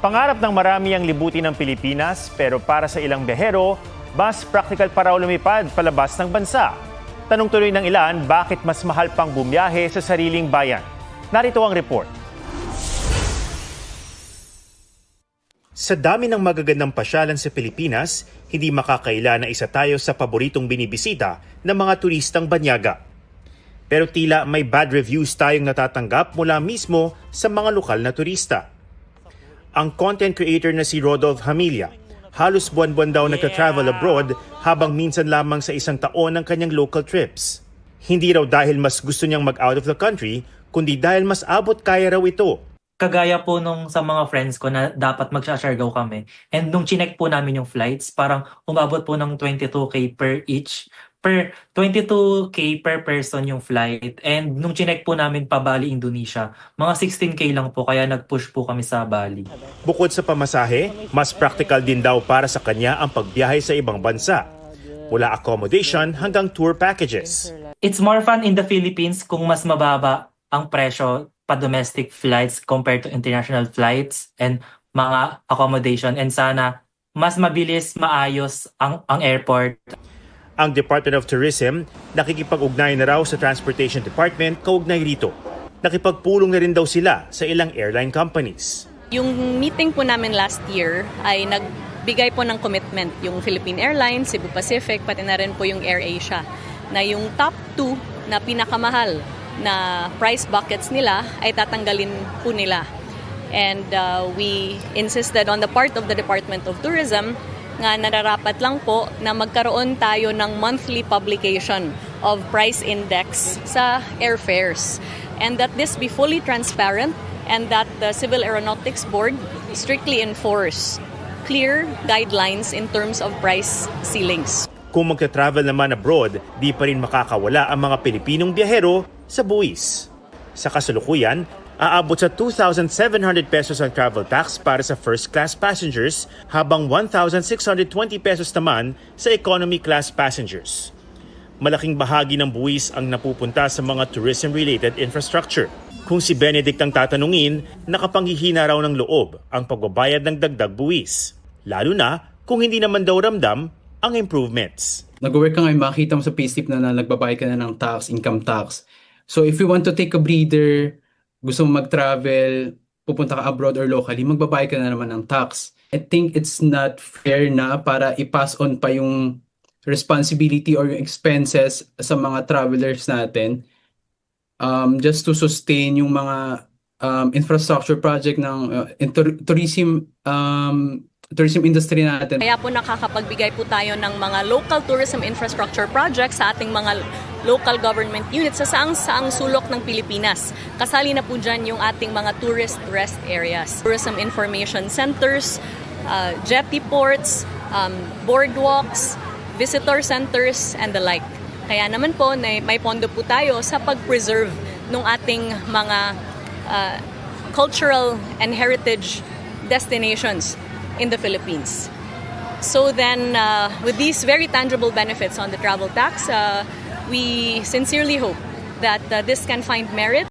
Pangarap ng marami ang libutin ng Pilipinas pero para sa ilang biyahero, mas practical pa raw lumipad palabas ng bansa. Tanong tuloy ng ilan, bakit mas mahal pang bumiyahe sa sariling bayan? Narito ang report. Sa dami ng magagandang pasyalan sa Pilipinas, hindi makakaila na isa tayo sa paboritong binibisita ng mga turistang banyaga. Pero tila may bad reviews tayong natatanggap mula mismo sa mga lokal na turista. Ang content creator na si Rodolph Hamilla, halos buwan-buwan daw nagka-travel abroad habang minsan lamang sa isang taon ang kanyang local trips. Hindi raw dahil mas gusto niyang mag-out of the country, kundi dahil mas abot kaya raw ito. Kagaya po nung sa mga friends ko na dapat mag-Siargao kami. And nung chinek po namin yung flights, parang umabot po ng 22K per each. 22K per person yung flight. And nung chinek po namin pa Bali, Indonesia, mga 16K lang po kaya nag-push po kami sa Bali. Bukod sa pamasahe, mas practical din daw para sa kanya ang pagbiyahe sa ibang bansa. Mula accommodation hanggang tour packages. It's more fun in the Philippines kung mas mababa ang presyo pa domestic flights compared to international flights and mga accommodation, and sana mas mabilis, maayos ang airport. Ang Department of Tourism nakikipag-ugnay na raw sa Transportation Department kaugnay rito. Nakipagpulong na rin daw sila sa ilang airline companies. Yung meeting po namin last year ay nagbigay po ng commitment yung Philippine Airlines, Cebu Pacific, pati na rin po yung AirAsia, na yung top 2 na pinakamahal na price buckets nila ay tatanggalin po nila. And we insisted on the part of the Department of Tourism nga nararapat lang po na magkaroon tayo ng monthly publication of price index sa airfares. And that this be fully transparent and that the Civil Aeronautics Board strictly enforce clear guidelines in terms of price ceilings. Kung magta-travel naman abroad, di pa rin makakawala ang mga Pilipinong biyahero sa buwis. Sa kasalukuyan, aabot sa 2,700 pesos ang travel tax para sa first class passengers habang 1,620 pesos naman sa economy class passengers. Malaking bahagi ng buwis ang napupunta sa mga tourism-related infrastructure. Kung si Benedict ang tatanungin, nakapanghihina raw ng loob ang pagbabayad ng dagdag buwis. Lalo na kung hindi naman daw ramdam ang improvements. Nag-work ka ngayon, makita mo sa payslip na nagbabayad ka na ng tax, income tax. So if you want to take a breather, gusto mo mag-travel, pupunta ka abroad or locally, magbabayad ka na naman ng tax. I think it's not fair na para i-pass on pa yung responsibility or yung expenses sa mga travelers natin just to sustain yung mga infrastructure project ng tourism industry natin. Kaya po nakakapagbigay po tayo ng mga local tourism infrastructure projects sa ating mga local government units sa saang sulok ng Pilipinas. Kasali na po dyan yung ating mga tourist rest areas, tourism information centers, jetty ports, boardwalks, visitor centers, and the like. Kaya naman po may pondo po tayo sa pag-preserve ng ating mga cultural and heritage destinations in the Philippines. So then, with these very tangible benefits on the travel tax, we sincerely hope that this can find merit.